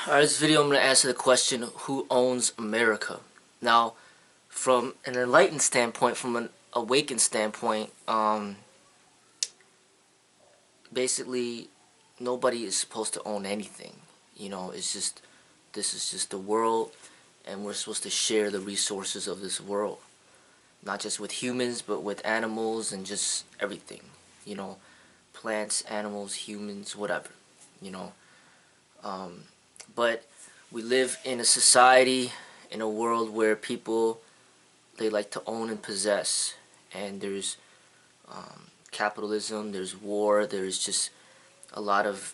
Alright, this video I'm going to answer the question, who owns America? Now, from an enlightened standpoint, from an awakened standpoint, basically, nobody is supposed to own anything. You know, it's just, this is just the world, and we're supposed to share the resources of this world. Not just with humans, but with animals and just everything. You know, plants, animals, humans, whatever. You know, but we live in a society, in a world where people, they like to own and possess, and there's capitalism, there's war, there's just a lot of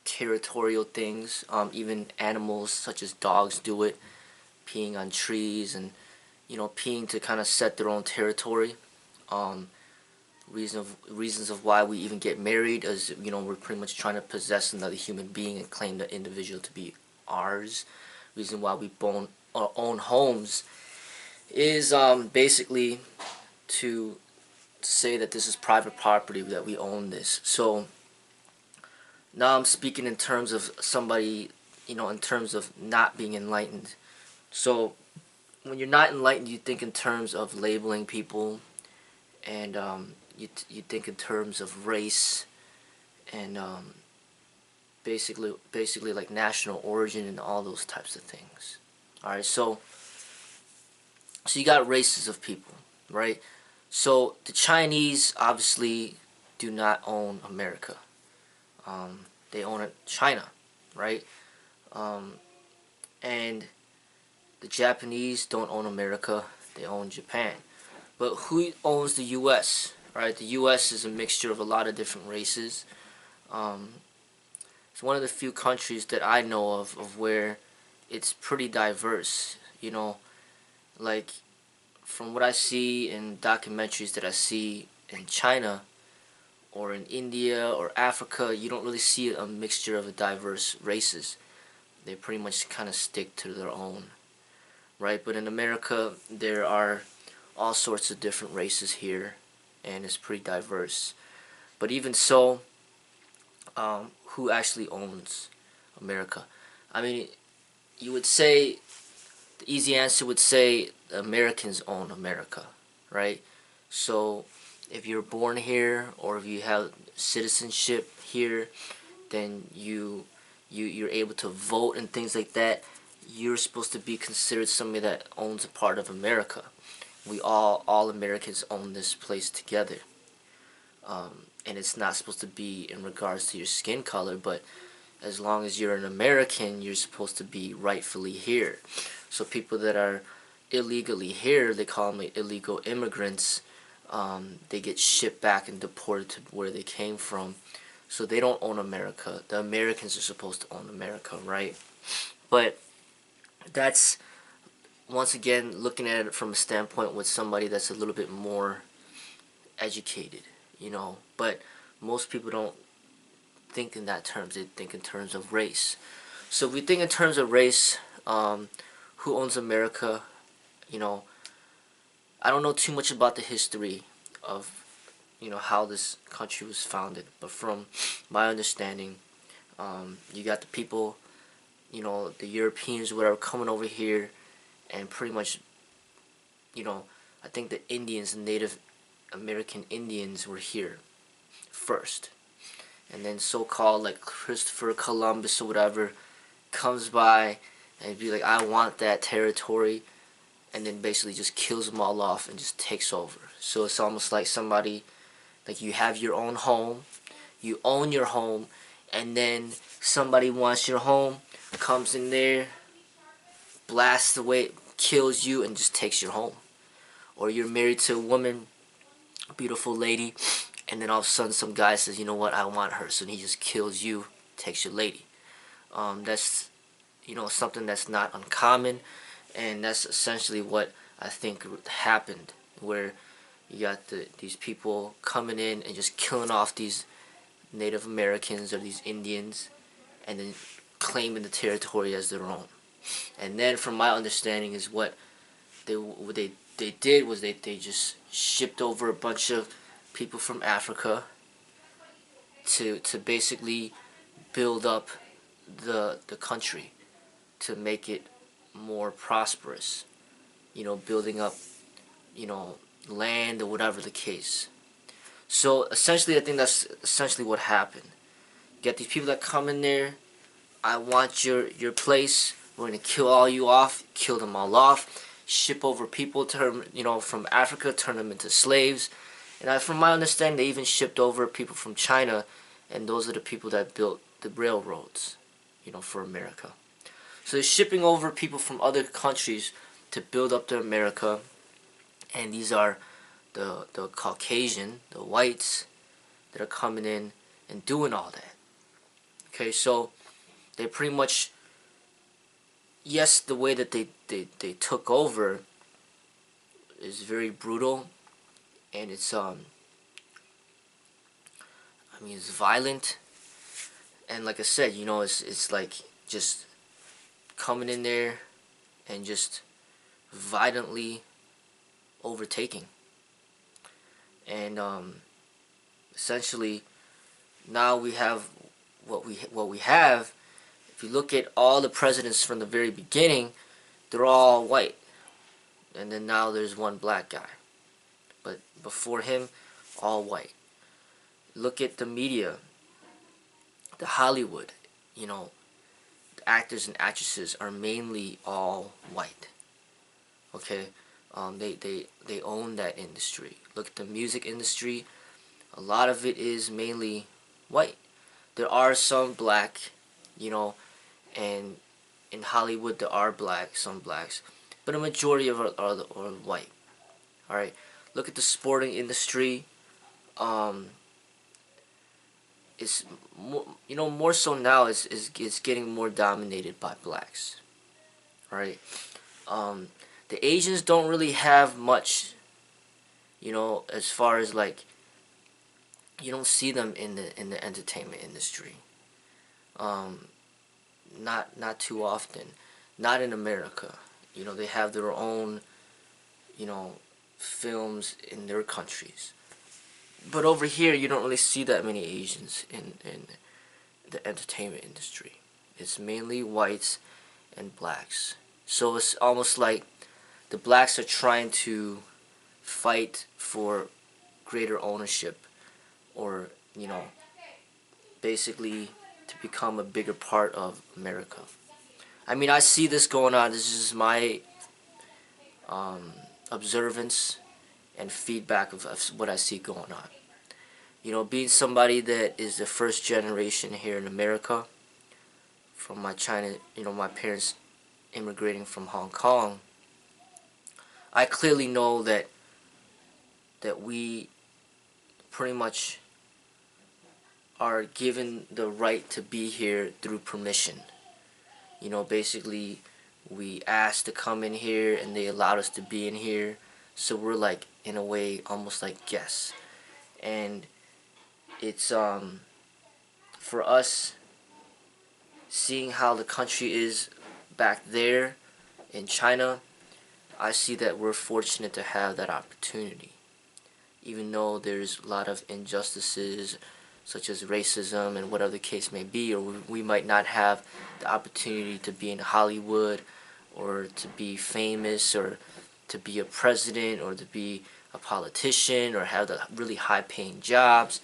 territorial things. Even animals such as dogs do it, peeing on trees and, you know, peeing to kind of set their own territory. Reasons of why we even get married is, you know, we're pretty much trying to possess another human being and claim the individual to be ours. Reason why we own homes is basically to say that this is private property, that we own this. So now I'm speaking in terms of somebody, you know, in terms of not being enlightened. So when you're not enlightened, you think in terms of labeling people, and you think in terms of race, and basically like national origin and all those types of things. All right, so you got races of people, right? So the Chinese obviously do not own America. They own China, right? And the Japanese don't own America. They own Japan. But who owns the U.S.? Right? The U.S. is a mixture of a lot of different races. It's one of the few countries that I know of where it's pretty diverse. You know, like from what I see in documentaries that I see in China or in India or Africa, you don't really see a mixture of diverse races. They pretty much kind of stick to their own, right? But in America, there are all sorts of different races here, and it's pretty diverse. But even so, who actually owns America? I mean, you would say, the easy answer would say Americans own America, right? So if you're born here, or if you have citizenship here, then you're able to vote and things like that. You're supposed to be considered somebody that owns a part of America. We all Americans own this place together. And it's not supposed to be in regards to your skin color, but as long as you're an American, you're supposed to be rightfully here. So people that are illegally here, they call them illegal immigrants. They get shipped back and deported to where they came from. So they don't own America. The Americans are supposed to own America, right? But that's, once again, looking at it from a standpoint with somebody that's a little bit more educated, you know. But most people don't think in that terms. They think in terms of race. So if we think in terms of race, who owns America? You know, I don't know too much about the history of, you know, how this country was founded, but from my understanding, you got the people, you know, the Europeans, whatever, coming over here, and pretty much, you know, I think the Indians, the Native American Indians, were here first, and then so-called like Christopher Columbus or whatever comes by and be like, I want that territory, and then basically just kills them all off and just takes over. So it's almost like somebody, like you have your own home, you own your home, and then somebody wants your home, comes in there, blasts away, kills you, and just takes your home. Or you're married to a woman, a beautiful lady, and then all of a sudden some guy says, you know what, I want her, so he just kills you, takes your lady. That's, you know, something that's not uncommon, and that's essentially what I think happened, where you got these people coming in and just killing off these Native Americans or these Indians, and then claiming the territory as their own. And then, from my understanding, is what they did was they just shipped over a bunch of people from Africa to basically build up the country to make it more prosperous, building up, land or whatever the case. So essentially, I think that's essentially what happened. You get these people that come in there. I want your place. We're gonna kill all you off, kill them all off, ship over people, turn from Africa, turn them into slaves. And from my understanding, they even shipped over people from China, and those are the people that built the railroads, for America. So they're shipping over people from other countries to build up their America, and these are the Caucasian, the whites, that are coming in and doing all that. Okay, so they pretty much, yes, the way that they took over is very brutal, and it's it's violent, and like I said, it's like just coming in there and just violently overtaking. And essentially, now we have what we have. If you look at all the presidents from the very beginning, they're all white, and then now there's one black guy, but before him, all white. Look at the media, the Hollywood, the actors and actresses are mainly all white. Okay, they own that industry. Look at the music industry. A lot of it is mainly white. There are some black, and in Hollywood there are some blacks, but a majority of it are white. All right. Look at the sporting industry. It's more so now. It's getting more dominated by blacks. All right. The Asians don't really have much, as far as like, you don't see them in the entertainment industry. Not too often. Not in America. They have their own, films in their countries. But over here, you don't really see that many Asians in the entertainment industry. It's mainly whites and blacks. So it's almost like the blacks are trying to fight for greater ownership, or basically to become a bigger part of America. I see this going on. This is my observance and feedback of what I see going on. Being somebody that is the first generation here in America, from my China, my parents immigrating from Hong Kong, I clearly know that we pretty much are given the right to be here through permission. Basically, we asked to come in here and they allowed us to be in here. So we're like, in a way, almost like guests. And it's, for us, seeing how the country is back there in China, I see that we're fortunate to have that opportunity. Even though there's a lot of injustices, such as racism and whatever the case may be, or we might not have the opportunity to be in Hollywood, or to be famous, or to be a president, or to be a politician, or have the really high paying jobs.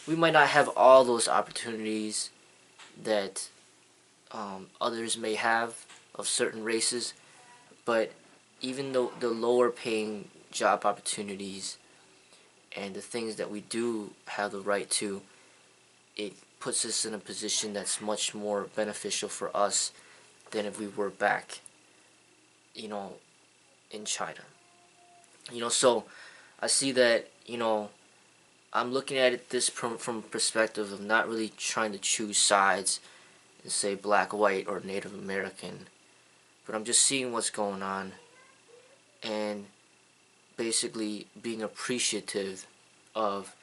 We might not have all those opportunities that others may have of certain races, but even though the lower paying job opportunities and the things that we do have the right to, it puts us in a position that's much more beneficial for us than if we were back, in China. So I see that, I'm looking at it from perspective of not really trying to choose sides and say black, white, or Native American, but I'm just seeing what's going on and basically being appreciative of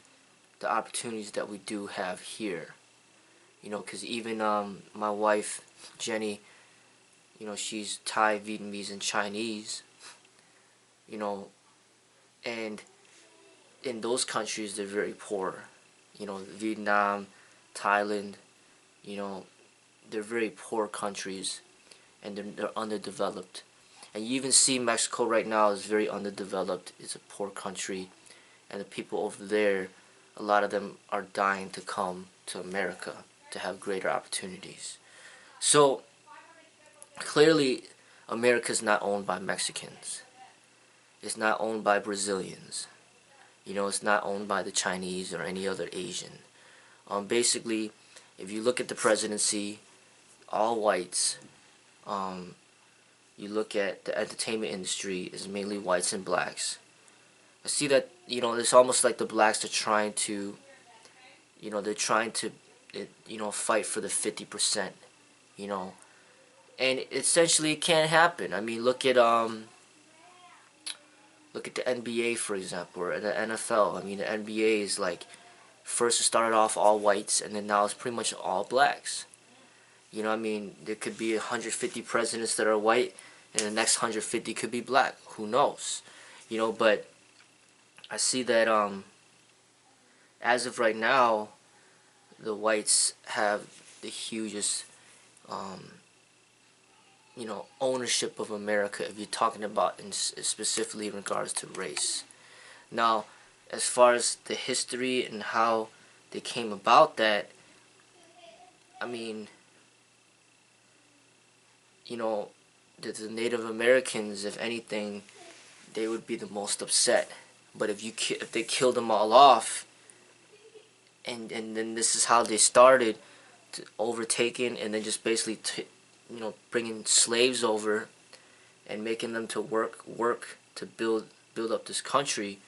the opportunities that we do have here. Because even my wife, Jenny, she's Thai, Vietnamese, and Chinese, and in those countries they're very poor. Vietnam, Thailand, they're very poor countries, and they're underdeveloped. And you even see Mexico right now is very underdeveloped. It's a poor country, and the people over there, a lot of them are dying to come to America to have greater opportunities. So clearly, America's not owned by Mexicans. It's not owned by Brazilians. You know, it's not owned by the Chinese or any other Asian. Basically, if you look at the presidency, all whites. You look at the entertainment industry is mainly whites and blacks. I see that, you know, it's almost like the blacks are trying to, you know, they're trying to, you know, fight for the 50%, you know, and essentially it can't happen. I mean, look at the NBA, for example, or the NFL. I mean, the NBA is like, first it started off all whites, and then now it's pretty much all blacks. You know what I mean? There could be 150 presidents that are white, and the next 150 could be black. Who knows? You know, but I see that as of right now, the whites have the hugest, you know, ownership of America if you're talking about specifically in regards to race. Now, as far as the history and how they came about that, I mean, you know, the Native Americans, if anything, they would be the most upset. But if they killed them all off, and then this is how they started, to overtaking, and then just basically you know, bringing slaves over and making them to work to build up this country.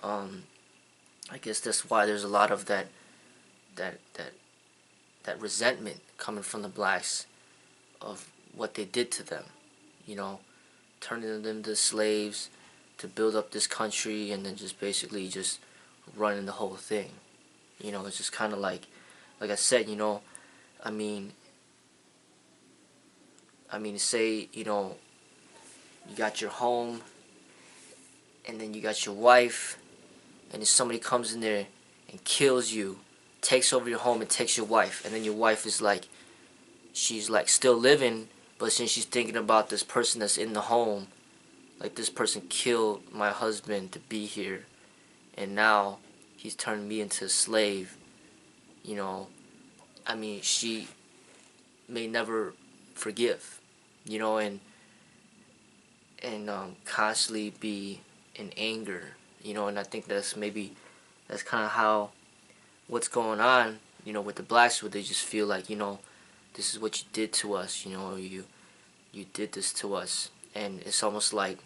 I guess that's why there's a lot of that resentment coming from the blacks of what they did to them, you know, turning them into slaves to build up this country, and then just basically just running the whole thing. You know, it's just kind of like I said, you know, I mean, say, you know, you got your home, and then you got your wife, and then somebody comes in there and kills you, takes over your home and takes your wife, and then your wife is like, she's like still living, but since she's thinking about this person that's in the home, like, this person killed my husband to be here, and now he's turned me into a slave, you know, I mean, she may never forgive, you know, and constantly be in anger, you know, and I think that's kind of how what's going on, you know, with the blacks, where they just feel like, you know, this is what you did to us, you know, you did this to us, and it's almost like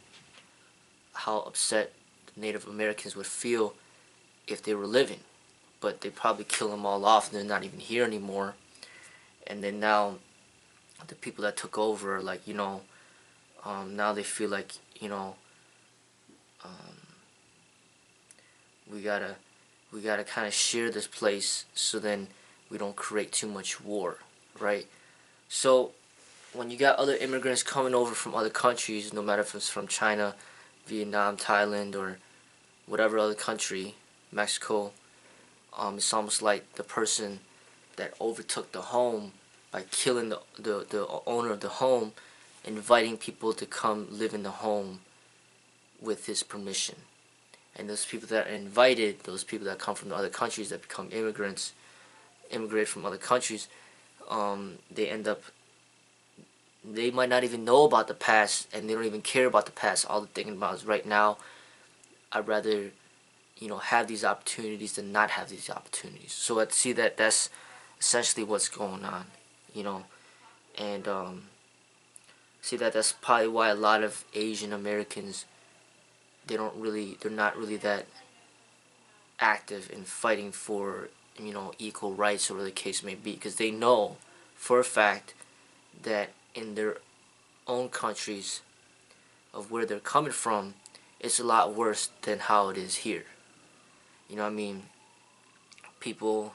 how upset Native Americans would feel if they were living, but they probably kill them all off and they're not even here anymore, and then now the people that took over, like, you know, now they feel like, you know, we gotta kind of share this place so then we don't create too much war, right? So when you got other immigrants coming over from other countries, no matter if it's from China, Vietnam, Thailand, or whatever other country, Mexico, it's almost like the person that overtook the home by killing the owner of the home, inviting people to come live in the home with his permission. And those people that are invited, those people that come from the other countries that become immigrate from other countries, they might not even know about the past, and they don't even care about the past. All they're thinking about is right now, I'd rather, you know, have these opportunities than not have these opportunities. So I see that that's essentially what's going on, you know, and see that that's probably why a lot of Asian Americans, they're not really that active in fighting for, you know, equal rights, or whatever the case may be, because they know for a fact that in their own countries of where they're coming from, it's a lot worse than how it is here. You know what I mean? People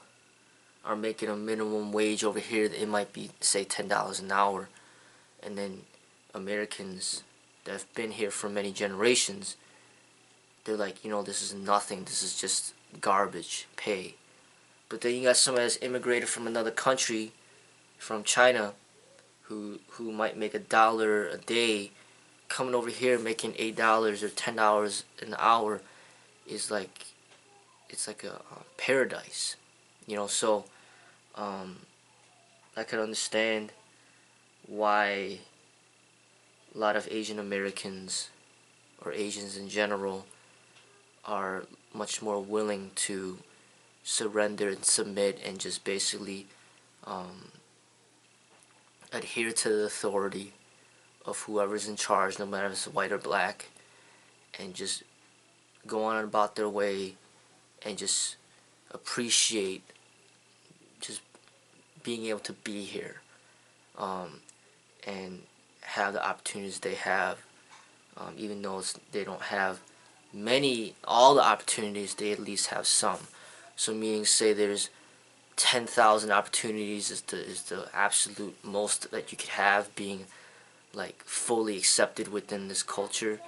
are making a minimum wage over here. It might be, say, $10 an hour, and then Americans that have been here for many generations, they're like, you know, this is nothing. This is just garbage pay. But then you got somebody that's immigrated from another country from China who might make $1 a day, coming over here making $8 or $10 an hour is like, it's like a paradise, you know. So I could understand why a lot of Asian Americans or Asians in general are much more willing to surrender and submit and just basically um, adhere to the authority of whoever's in charge, no matter if it's white or black, and just go on about their way and just appreciate just being able to be here, and have the opportunities they have, even though they don't have all the opportunities, they at least have some. So meaning, say there's 10,000 opportunities is the absolute most that you could have, being like fully accepted within this culture,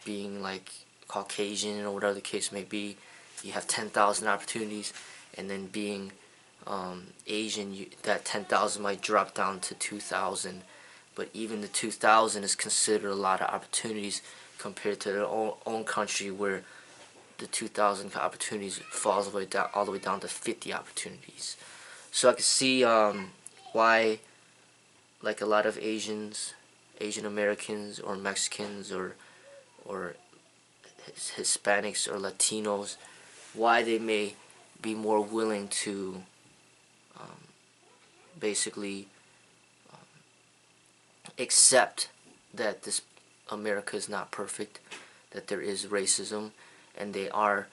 being like Caucasian or whatever the case may be. You have 10,000 opportunities, and then being Asian, that 10,000 might drop down to 2,000. But even the 2,000 is considered a lot of opportunities compared to their own country, where the 2,000 opportunities falls all the way down to 50 opportunities. So I can see why, like, a lot of Asian Americans or Mexicans or Hispanics or Latinos, why they may be more willing to basically accept that this America is not perfect, that there is racism, and they are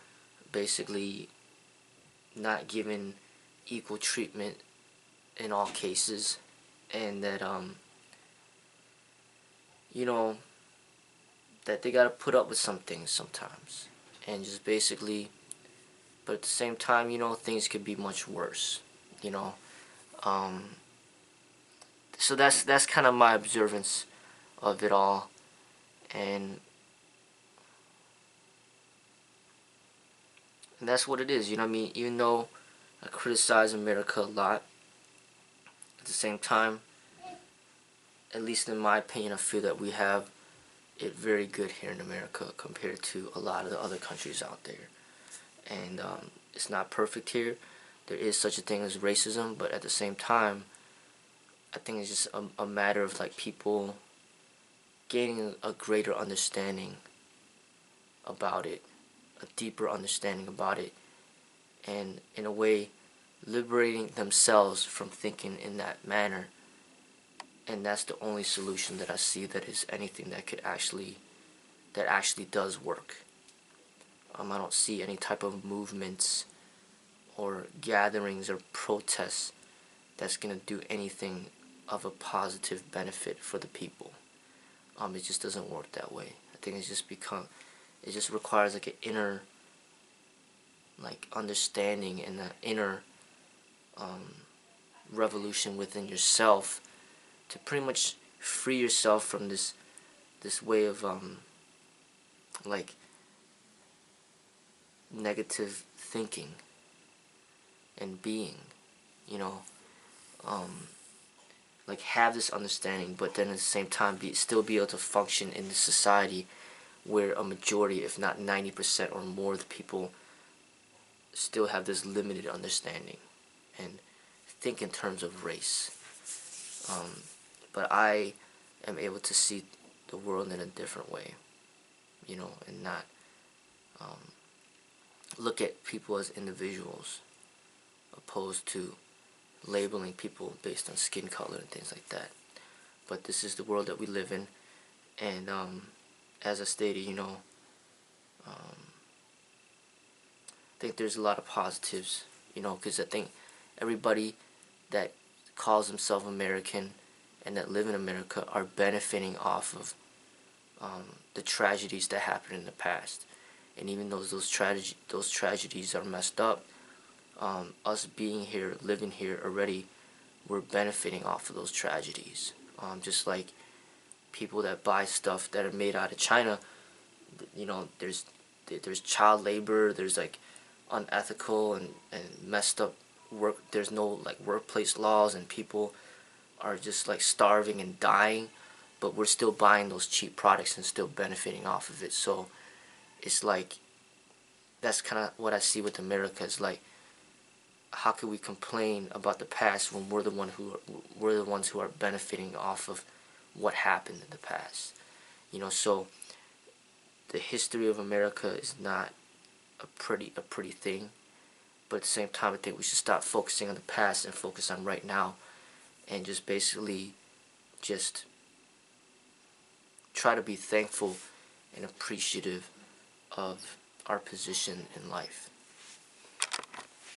basically not given equal treatment in all cases, and that you know, that they gotta put up with some things sometimes, and just basically, but at the same time, you know, things could be much worse, you know. So that's kind of my observance of it all, and that's what it is, you know what I mean? Even though I criticize America a lot, at the same time, at least in my opinion, I feel that we have it very good here in America compared to a lot of the other countries out there. And it's not perfect here. There is such a thing as racism, but at the same time, I think it's just a matter of like people gaining a greater understanding about it, a deeper understanding about it, and in a way liberating themselves from thinking in that manner. And that's the only solution that I see that is anything that could actually does work. I don't see any type of movements or gatherings or protests that's gonna do anything of a positive benefit for the people. It just doesn't work that way. I think it just requires like an inner like understanding and an inner revolution within yourself to pretty much free yourself from this way of like negative thinking and being, you know, like have this understanding, but then at the same time still be able to function in the society where a majority, if not 90% or more of the people still have this limited understanding and think in terms of race. But I am able to see the world in a different way, you know, and not look at people as individuals opposed to labeling people based on skin color and things like that. But this is the world that we live in, and as I stated, you know, I think there's a lot of positives, you know, because I think everybody that calls themselves American and that live in America are benefiting off of the tragedies that happened in the past. And even though those tragedies are messed up, us being here, living here already, we're benefiting off of those tragedies. Just like people that buy stuff that are made out of China, you know, there's child labor, there's like unethical and messed up work. There's no like workplace laws, and people are just like starving and dying, but we're still buying those cheap products and still benefiting off of it. So it's like, that's kind of what I see with America. Is like, how can we complain about the past when we're the ones who are benefiting off of what happened in the past? You know, so the history of America is not a pretty thing, but at the same time, I think we should stop focusing on the past and focus on right now, and just basically just try to be thankful and appreciative of our position in life.